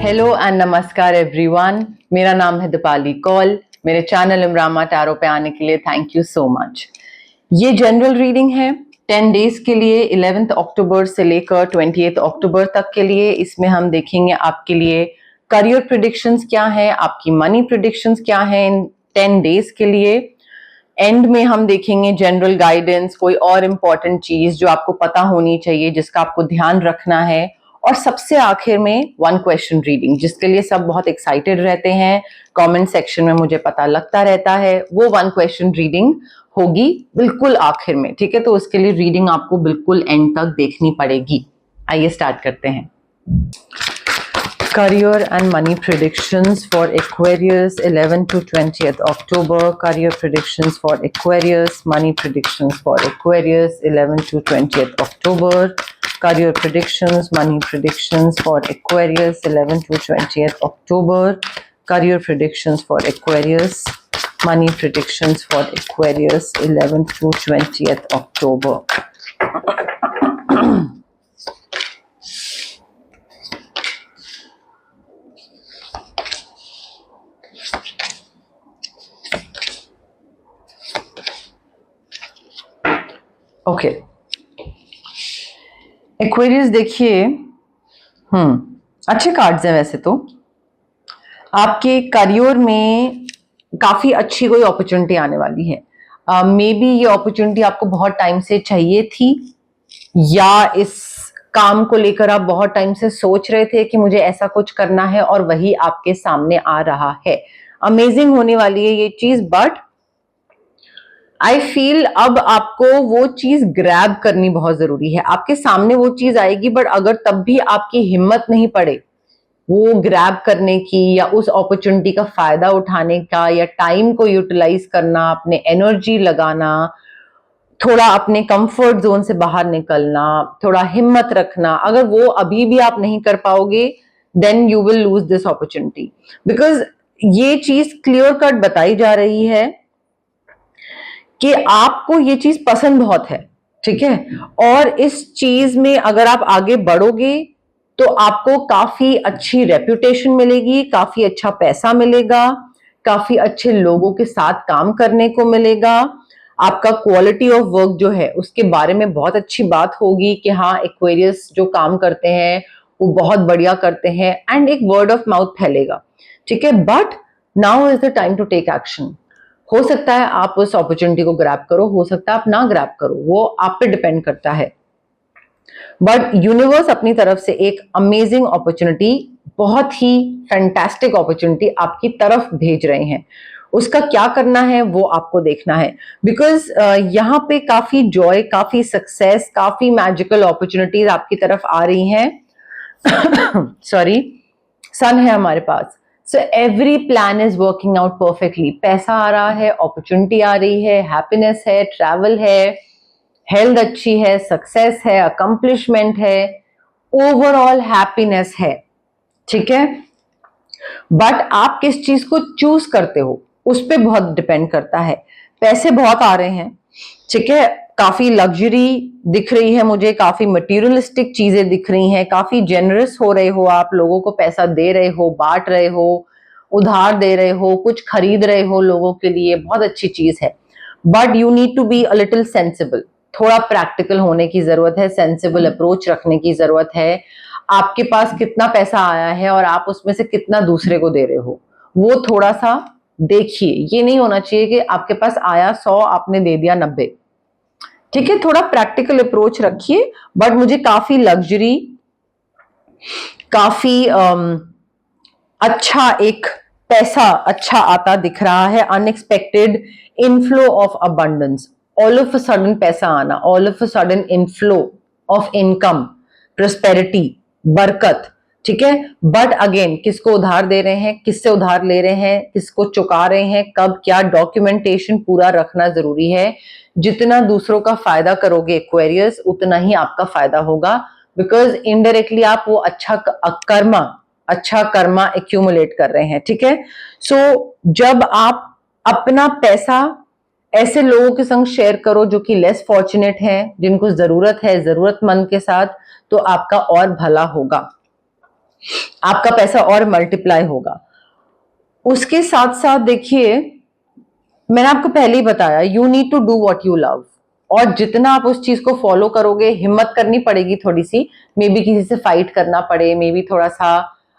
Hello and नमस्कार everyone, मेरा नाम है दीपाली कौल। मेरे चैनल इमरामा टैरो पे आने के लिए थैंक यू सो मच। ये जनरल रीडिंग है 10 डेज के लिए, 11 अक्टूबर से लेकर 28 अक्टूबर तक के लिए। इसमें हम देखेंगे आपके लिए करियर प्रेडिक्शंस क्या है, आपकी मनी प्रेडिक्शंस क्या है इन 10 डेज के लिए। एंड में हम देखेंगे जनरल गाइडेंस, कोई और इम्पोर्टेंट चीज जो आपको पता होनी चाहिए, जिसका आपको ध्यान रखना है। और सबसे आखिर में 1 क्वेश्चन रीडिंग, जिसके लिए सब बहुत एक्साइटेड रहते हैं। कमेंट सेक्शन में मुझे पता लगता रहता है। वो 1 क्वेश्चन रीडिंग होगी बिल्कुल आखिर में, ठीक है। तो उसके लिए रीडिंग आपको बिल्कुल एंड तक देखनी पड़ेगी। आइए स्टार्ट करते हैं। Career and money predictions for Aquarius 11 to 20th October. Career predictions for Aquarius, money predictions for Aquarius 11 to 20th October. Career predictions, money predictions for Aquarius 11 to 20th October. Career predictions for Aquarius, money predictions for Aquarius 11 to 20th October. Okay, Aquarius देखिए, अच्छे cards हैं वैसे तो। आपके career में काफी अच्छी कोई अपॉर्चुनिटी आने वाली है। मे बी ये अपॉर्चुनिटी आपको बहुत टाइम से चाहिए थी, या इस काम को लेकर आप बहुत टाइम से सोच रहे थे कि मुझे ऐसा कुछ करना है, और वही आपके सामने आ रहा है। अमेजिंग होने वाली है ये चीज, बट आई फील अब आपको वो चीज ग्रैब करनी बहुत जरूरी है। आपके सामने वो चीज आएगी, बट अगर तब भी आपकी हिम्मत नहीं पड़े वो ग्रैब करने की, या उस अपॉर्चुनिटी का फायदा उठाने का, या टाइम को यूटिलाइज करना, अपने एनर्जी लगाना, थोड़ा अपने कंफर्ट जोन से बाहर निकलना, थोड़ा हिम्मत रखना, अगर वो अभी भी आप नहीं कर पाओगे, then you will lose this opportunity. Because ये चीज क्लियर कट बताई जा रही है कि आपको ये चीज पसंद बहुत है, ठीक है। और इस चीज में अगर आप आगे बढ़ोगे तो आपको काफी अच्छी रेपुटेशन मिलेगी, काफी अच्छा पैसा मिलेगा, काफी अच्छे लोगों के साथ काम करने को मिलेगा। आपका क्वालिटी ऑफ वर्क जो है उसके बारे में बहुत अच्छी बात होगी कि हाँ, एक्वेरियस जो काम करते हैं वो बहुत बढ़िया करते हैं, एंड एक वर्ड ऑफ माउथ फैलेगा, ठीक है। But now is the time to take action. हो सकता है आप उस अपॉर्चुनिटी को ग्रैब करो, हो सकता है आप ना ग्रैब करो, वो आप पे डिपेंड करता है। बट यूनिवर्स अपनी तरफ से एक अमेजिंग अपॉर्चुनिटी, बहुत ही फैंटास्टिक अपॉर्चुनिटी आपकी तरफ भेज रहे हैं। उसका क्या करना है वो आपको देखना है। बिकॉज यहाँ पे काफी जॉय, काफी सक्सेस, काफी मैजिकल अपॉर्चुनिटीज आपकी तरफ आ रही हैं। सॉरी, सन है हमारे पास। So every plan is working out perfectly. पैसा आ रहा है, अपॉर्चुनिटी आ रही है, हैप्पीनेस है, ट्रैवल है, हेल्थ अच्छी है, सक्सेस है, अकम्प्लिशमेंट है, ओवरऑल हैप्पीनेस है, ठीक है। बट आप किस चीज को चूज करते हो उस पर बहुत डिपेंड करता है। पैसे बहुत आ रहे हैं, ठीक है, काफी लग्जरी दिख रही है मुझे, काफी मटेरियलिस्टिक चीजें दिख रही हैं, काफी जेनरस हो रहे हो आप, लोगों को पैसा दे रहे हो, बांट रहे हो, उधार दे रहे हो, कुछ खरीद रहे हो लोगों के लिए, बहुत अच्छी चीज है। But you need to be a little sensible, थोड़ा प्रैक्टिकल होने की जरूरत है, सेंसिबल अप्रोच रखने की जरूरत है। आपके पास कितना पैसा आया है और आप उसमें से कितना दूसरे को दे रहे हो, वो थोड़ा सा देखिए। ये नहीं होना चाहिए कि आपके पास आया 100, आपने दे दिया 90, ठीक है। थोड़ा प्रैक्टिकल अप्रोच रखिए। बट मुझे काफी लग्जरी, काफी अच्छा एक पैसा अच्छा आता दिख रहा है। Unexpected inflow of abundance, all of a sudden पैसा आना, all of a sudden inflow of income, prosperity, बरकत, ठीक है। बट अगेन, किसको उधार दे रहे हैं, किससे उधार ले रहे हैं, किसको चुका रहे हैं, कब क्या, डॉक्यूमेंटेशन पूरा रखना जरूरी है। जितना दूसरों का फायदा करोगे एक्वेरियस, उतना ही आपका फायदा होगा। बिकॉज इनडायरेक्टली आप वो अच्छा कर्मा एक्यूमुलेट कर रहे हैं, ठीक है। सो जब आप अपना पैसा ऐसे लोगों के संग शेयर करो जो कि लेस फॉर्चुनेट हैं, जिनको जरूरत है, जरूरतमंद के साथ, तो आपका और भला होगा। आपका पैसा और मल्टीप्लाई होगा। उसके साथ साथ देखिए, मैंने आपको पहले ही बताया, you need to do what you love, और जितना आप उस चीज को फॉलो करोगे, हिम्मत करनी पड़ेगी थोड़ी सी, मे बी किसी से फाइट करना पड़े, मे बी थोड़ा सा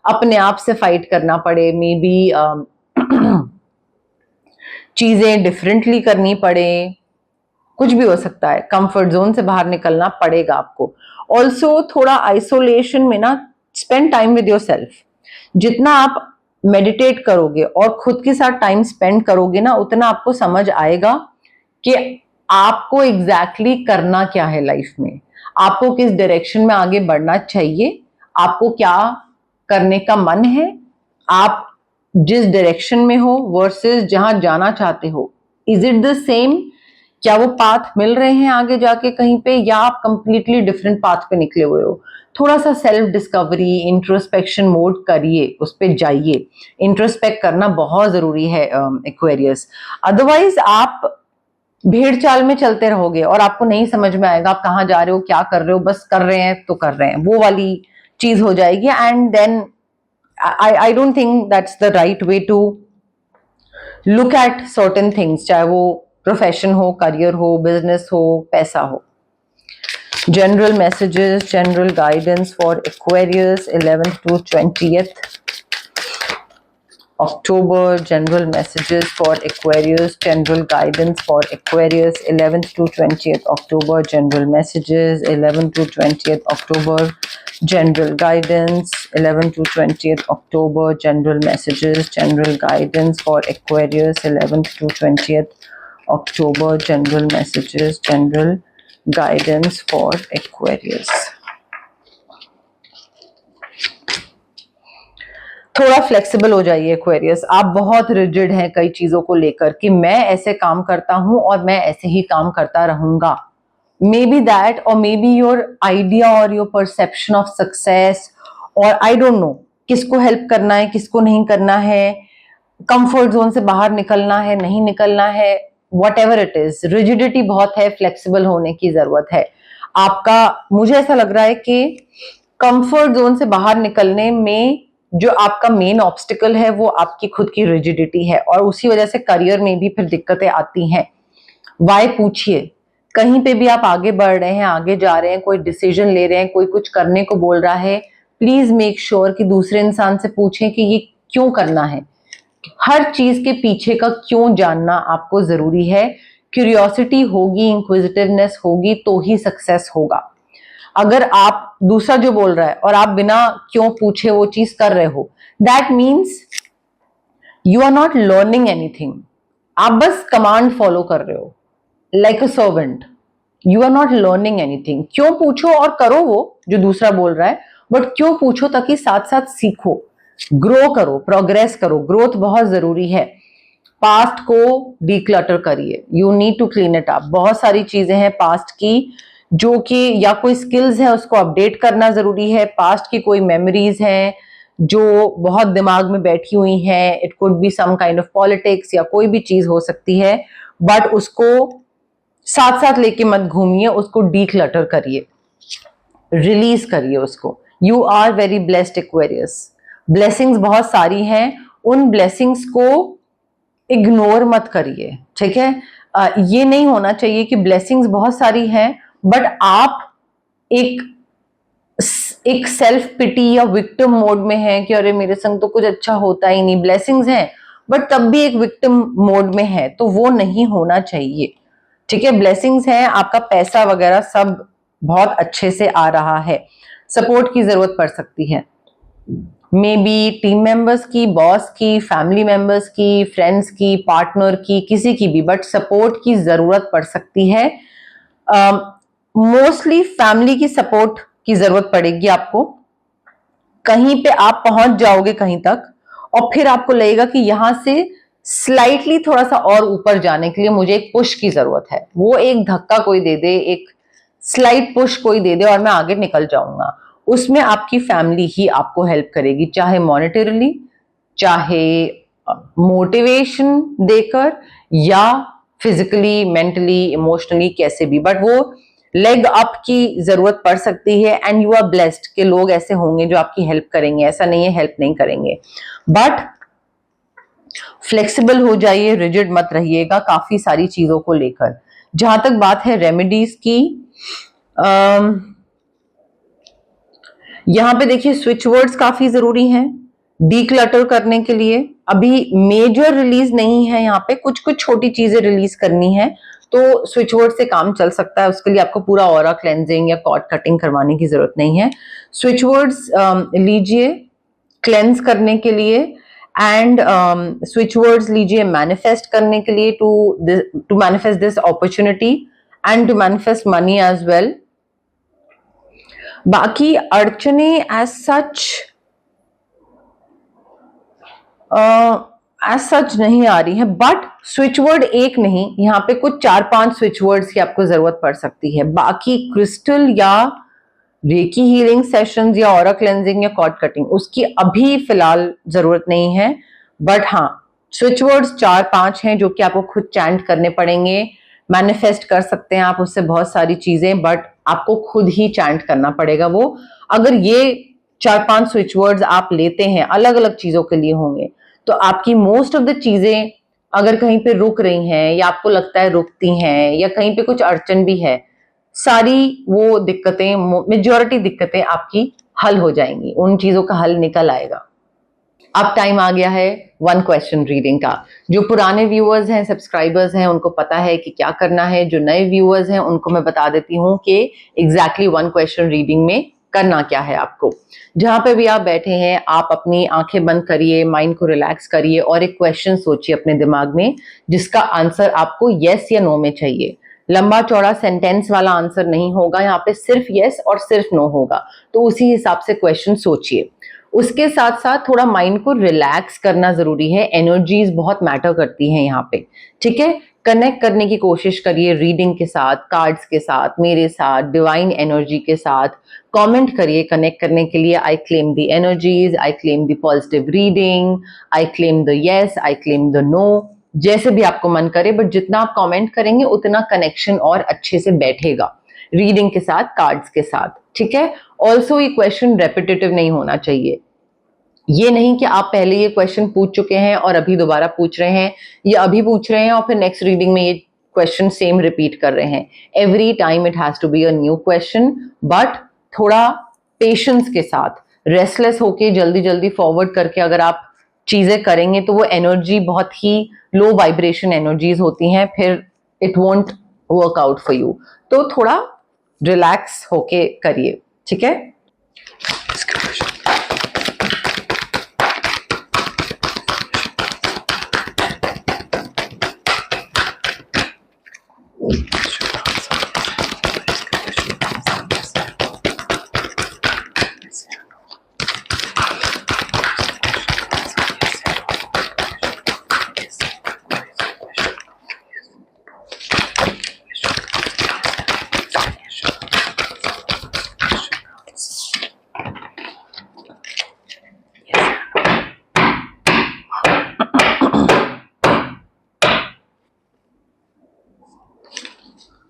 अपने आप से फाइट करना पड़े, मे बी चीजें डिफरेंटली करनी पड़े, कुछ भी हो सकता है, कंफर्ट जोन से बाहर निकलना पड़ेगा आपको। ऑल्सो थोड़ा आइसोलेशन में ना spend time with your self. जितना आप मेडिटेट करोगे और खुद के साथ टाइम स्पेंड करोगे ना, उतना आपको समझ आएगा कि आपको एग्जैक्टली करना क्या है लाइफ में, आपको किस डायरेक्शन में आगे बढ़ना चाहिए, आपको क्या करने का मन है, आप जिस डायरेक्शन में हो वर्सेस जहां जाना चाहते हो, इज इट द सेम, क्या वो पाथ मिल रहे हैं आगे जाके कहीं पे, या आप कंप्लीटली डिफरेंट पाथ पे निकले हुए हो। थोड़ा सा सेल्फ डिस्कवरी, इंट्रोस्पेक्शन मोड करिए, उस पर जाइए। इंट्रोस्पेक्ट करना बहुत जरूरी है एक्वेरियस, अदरवाइज आप भेड़ चाल में चलते रहोगे और आपको नहीं समझ में आएगा आप कहाँ जा रहे हो, क्या कर रहे हो, बस कर रहे हैं तो कर रहे हैं, वो वाली चीज हो जाएगी। And then I don't think that's the right way to look at certain things, चाहे वो प्रोफेशन हो, करियर हो, बिजनेस हो, पैसा हो। General messages, general guidance for Aquarius 11th to 20th October. General messages for Aquarius, general guidance for Aquarius 11th to 20th October. General messages 11th to 20th October. General guidance 11th to 20th October. General messages, general guidance for Aquarius 11th to 20th October. General messages, general guidance for Aquarius. थोड़ा flexible हो जाइए Aquarius. आप बहुत rigid हैं कई चीजों को लेकर कि मैं ऐसे काम करता हूं और मैं ऐसे ही काम करता रहूंगा। मे बी दैट, और मे बी योर आइडिया और योर परसेप्शन ऑफ सक्सेस, और आई डोंट नो किसको हेल्प करना है, किसको नहीं करना है, कंफर्ट जोन से बाहर निकलना है, नहीं निकलना है, what ever it is, rigidity बहुत है, फ्लेक्सिबल होने की जरूरत है आपका। मुझे ऐसा लग रहा है कि कंफर्ट जोन से बाहर निकलने में जो आपका मेन ऑब्स्टिकल है वो आपकी खुद की रिजिडिटी है, और उसी वजह से करियर में भी फिर दिक्कतें आती हैं। वाई पूछिए, कहीं पे भी आप आगे बढ़ रहे हैं, आगे जा रहे हैं, कोई डिसीजन ले रहे हैं, कोई कुछ करने को बोल रहा है, प्लीज मेक श्योर कि दूसरे इंसान से पूछें कि ये क्यों करना है। हर चीज के पीछे का क्यों जानना आपको जरूरी है। क्यूरियोसिटी होगी, इंक्विजिटिवनेस होगी तो ही सक्सेस होगा। अगर आप दूसरा जो बोल रहा है और आप बिना क्यों पूछे वो चीज कर रहे हो, that means you are not learning anything. आप बस कमांड फॉलो कर रहे हो like a servant, you are not learning anything. क्यों पूछो और करो वो जो दूसरा बोल रहा है, बट क्यों पूछो ताकि साथ साथ सीखो, ग्रो करो, प्रोग्रेस करो। ग्रोथ बहुत जरूरी है। पास्ट को डिक्लटर करिए, you need to clean it up. बहुत सारी चीजें हैं पास्ट की जो कि, या कोई स्किल्स है उसको अपडेट करना जरूरी है, पास्ट की कोई मेमोरीज हैं जो बहुत दिमाग में बैठी हुई हैं, it could be some kind of politics या कोई भी चीज हो सकती है, बट उसको साथ साथ लेके मत घूमिए, उसको डिक्लटर करिए, रिलीज करिए उसको। You are very blessed Aquarius, blessings बहुत सारी हैं, उन ब्लेसिंग्स को इग्नोर मत करिए, ठीक है। ये नहीं होना चाहिए कि ब्लेसिंग्स बहुत सारी हैं बट आप एक एक सेल्फ पिटी या विक्टिम मोड में है कि अरे मेरे संग तो कुछ अच्छा होता ही नहीं। ब्लेसिंग्स हैं बट तब भी एक विक्टिम मोड में है, तो वो नहीं होना चाहिए, ठीक है। ब्लेसिंग्स हैं, आपका पैसा वगैरह सब बहुत अच्छे से आ रहा है। सपोर्ट की जरूरत पड़ सकती है, मे बी टीम मेंबर्स की, बॉस की, फैमिली मेंबर्स की, फ्रेंड्स की, पार्टनर की, किसी की भी, बट सपोर्ट की जरूरत पड़ सकती है। मोस्टली फैमिली की सपोर्ट की जरूरत पड़ेगी आपको। कहीं पे आप पहुंच जाओगे कहीं तक और फिर आपको लगेगा कि यहां से स्लाइटली थोड़ा सा और ऊपर जाने के लिए मुझे एक पुश की जरूरत है, वो एक धक्का कोई दे दे, एक स्लाइट पुश कोई दे दे और मैं आगे निकल जाऊंगा। उसमें आपकी फैमिली ही आपको हेल्प करेगी, चाहे मॉनेटरीली, चाहे मोटिवेशन देकर, या फिजिकली, मेंटली, इमोशनली, कैसे भी, बट वो लेग अप की जरूरत पड़ सकती है एंड यू आर ब्लेस्ड कि लोग ऐसे होंगे जो आपकी हेल्प करेंगे, ऐसा नहीं है हेल्प नहीं करेंगे, बट फ्लेक्सिबल हो जाइए, रिजिड मत रहिएगा काफी सारी चीजों को लेकर। जहां तक बात है रेमेडीज की, यहां पे देखिए स्विच वर्ड्स काफी जरूरी हैं डीक्लटर करने के लिए। अभी मेजर रिलीज नहीं है, यहाँ पे कुछ कुछ छोटी चीजें रिलीज करनी है, तो स्विच वर्ड से काम चल सकता है। उसके लिए आपको पूरा ऑरा क्लेंजिंग या कॉर्ड कटिंग करवाने की जरूरत नहीं है। स्विच वर्ड्स लीजिए क्लेंस करने के लिए, एंड स्विच वर्ड्स लीजिए मैनिफेस्ट करने के लिए, to manifest this opportunity and to manifest money as well. बाकी अड़चने एज सच नहीं आ रही है, बट स्विच वर्ड एक नहीं, यहाँ पे कुछ 4-5 स्विच वर्ड्स की आपको जरूरत पड़ सकती है। बाकी क्रिस्टल या रेकी हीलिंग सेशंस या ऑरा क्लेंजिंग या कॉर्ड कटिंग उसकी अभी फिलहाल जरूरत नहीं है, बट हाँ स्विच वर्ड्स 4-5 हैं जो कि आपको खुद चैंट करने पड़ेंगे। मैनिफेस्ट कर सकते हैं आप उससे बहुत सारी चीजें, बट आपको खुद ही चैंट करना पड़ेगा वो। अगर ये 4-5 स्विच वर्ड्स आप लेते हैं, अलग अलग चीजों के लिए होंगे, तो आपकी मोस्ट ऑफ द चीजें अगर कहीं पे रुक रही हैं या आपको लगता है रुकती हैं या कहीं पे कुछ अड़चन भी है, सारी वो दिक्कतें, मेजॉरिटी दिक्कतें आपकी हल हो जाएंगी, उन चीजों का हल निकल आएगा। अब टाइम आ गया है 1 क्वेश्चन रीडिंग का। जो पुराने व्यूअर्स हैं, सब्सक्राइबर्स हैं, उनको पता है कि क्या करना है। जो नए व्यूअर्स हैं उनको मैं बता देती हूँ कि एग्जैक्टली 1 क्वेश्चन रीडिंग में करना क्या है आपको। जहां पे भी आप बैठे हैं, आप अपनी आंखें बंद करिए, माइंड को रिलैक्स करिए और एक क्वेश्चन सोचिए अपने दिमाग में जिसका आंसर आपको यस या नो में चाहिए। लंबा चौड़ा सेंटेंस वाला आंसर नहीं होगा, यहाँ पे सिर्फ यस और सिर्फ नो होगा, तो उसी हिसाब से क्वेश्चन सोचिए। उसके साथ साथ थोड़ा माइंड को रिलैक्स करना जरूरी है, एनर्जीज बहुत मैटर करती हैं यहाँ पे, ठीक है। कनेक्ट करने की कोशिश करिए रीडिंग के साथ, कार्ड्स के साथ, मेरे साथ, डिवाइन एनर्जी के साथ। कमेंट करिए कनेक्ट करने के लिए, I claim the energies, I claim the positive reading, I claim the yes, I claim the no, जैसे भी आपको मन करे, बट जितना आप कमेंट करेंगे उतना कनेक्शन और अच्छे से बैठेगा रीडिंग के साथ, कार्ड्स के साथ, ठीक है। ऑल्सो ये क्वेश्चन रेपिटेटिव नहीं होना चाहिए। ये नहीं कि आप पहले ये क्वेश्चन पूछ चुके हैं और अभी दोबारा पूछ रहे हैं, या अभी पूछ रहे हैं और फिर नेक्स्ट रीडिंग में ये क्वेश्चन सेम रिपीट कर रहे हैं। Every time it has to be a new question, but थोड़ा पेशेंस के साथ, रेस्टलेस होके जल्दी जल्दी फॉरवर्ड करके अगर आप चीजें करेंगे तो वो एनर्जी बहुत ही लो वाइब्रेशन एनर्जीज होती हैं, फिर it won't work out for you. तो थोड़ा रिलैक्स होके करिए, ठीक है।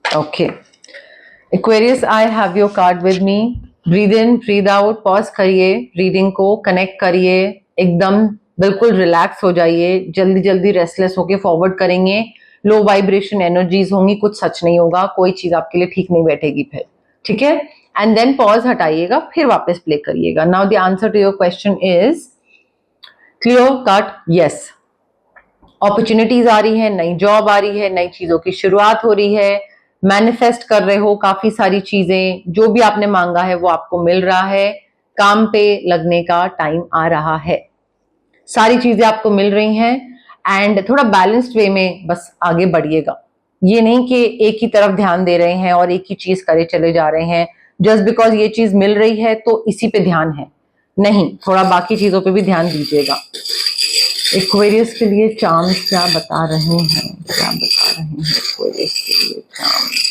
Okay Aquarius, I have your card with me. Breathe in, breathe out, pause करिए, रीडिंग को कनेक्ट करिए, एकदम बिल्कुल रिलैक्स हो जाइए, जल्दी जल्दी रेस्टलेस होके फॉरवर्ड करेंगे, लो वाइब्रेशन एनर्जीज होंगी, कुछ सच नहीं होगा, कोई चीज आपके लिए ठीक नहीं बैठेगी फिर, ठीक है। एंड देन पॉज हटाइएगा, फिर वापस प्ले करिएगा। Now the answer to your question is clear cut yes. Opportunities आ रही है, नई जॉब आ रही है, नई चीजों की शुरुआत हो रही है, मैनिफेस्ट कर रहे हो काफी सारी चीजें, जो भी आपने मांगा है वो आपको मिल रहा है, काम पे लगने का टाइम आ रहा है, सारी चीजें आपको मिल रही हैं। एंड थोड़ा बैलेंस्ड वे में बस आगे बढ़िएगा, ये नहीं कि एक ही तरफ ध्यान दे रहे हैं और एक ही चीज करे चले जा रहे हैं, जस्ट बिकॉज ये चीज मिल रही है तो इसी पे ध्यान है, नहीं, थोड़ा बाकी चीजों पे भी ध्यान दीजिएगा। एक्वेरियस के लिए चार्म्स क्या बता रहे हैं, क्या बता रहे हैं एक्वेरियस के लिए charms?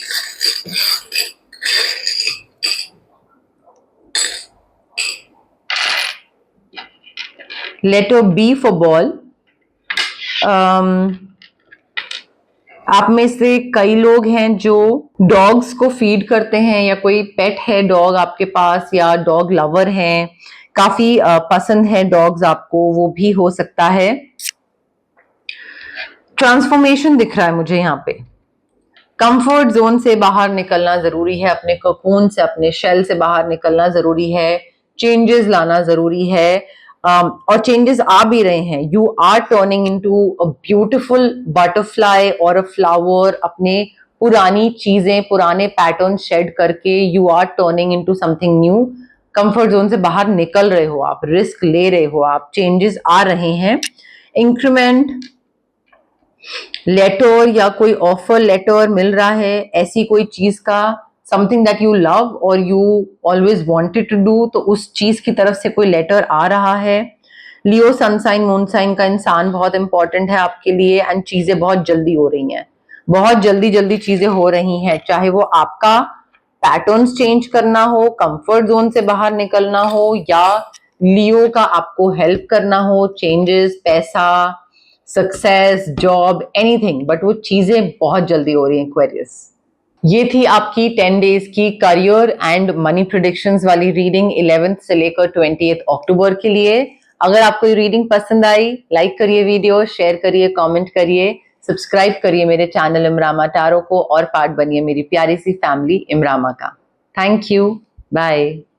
Letter B for ball, आप में से कई लोग हैं जो डॉग्स को फीड करते हैं या कोई पेट है डॉग आपके पास या डॉग लवर हैं, काफी पसंद है डॉग्स आपको, वो भी हो सकता है। ट्रांसफॉर्मेशन दिख रहा है मुझे यहाँ पे। कंफर्ट जोन से बाहर निकलना जरूरी है, अपने कोकून से, अपने शेल से बाहर निकलना जरूरी है, चेंजेस लाना जरूरी है। और चेंजेस आ भी रहे हैं। You are turning into a beautiful butterfly और अ फ्लावर। अपने पुरानी चीजें, पुराने पैटर्न शेड करके you are turning into something new. Comfort zone से बाहर निकल रहे हो आप, रिस्क ले रहे हो आप, चेंजेस आ रहे हैं। इंक्रीमेंट लेटर या कोई ऑफर लेटर मिल रहा है ऐसी कोई चीज का, समथिंग दैट यू लव और you always wanted to do, तो उस चीज की तरफ से कोई लेटर आ रहा है। लियो सनसाइन मून साइन का इंसान बहुत इंपॉर्टेंट है आपके लिए एंड चीजें बहुत जल्दी हो रही हैं, बहुत जल्दी जल्दी चीजें हो रही हैं, चाहे वो आपका पैटर्न्स चेंज करना हो, कंफर्ट जोन से बाहर निकलना हो, या लियो का आपको हेल्प करना हो, चेंजेस, पैसा, सक्सेस, जॉब, एनीथिंग, बट वो चीजें बहुत जल्दी हो रही हैं एक्वेरियस। ये थी आपकी 10 डेज की करियर एंड मनी प्रिडिक्शंस वाली रीडिंग 11th से लेकर 20th अक्टूबर के लिए। अगर आपको ये रीडिंग पसंद आई, लाइक करिए वीडियो, शेयर करिए, कमेंट करिए, सब्सक्राइब करिए मेरे चैनल इमरामा टारो को और पार्ट बनिए मेरी प्यारी सी फैमिली इमरामा का। Thank you, bye.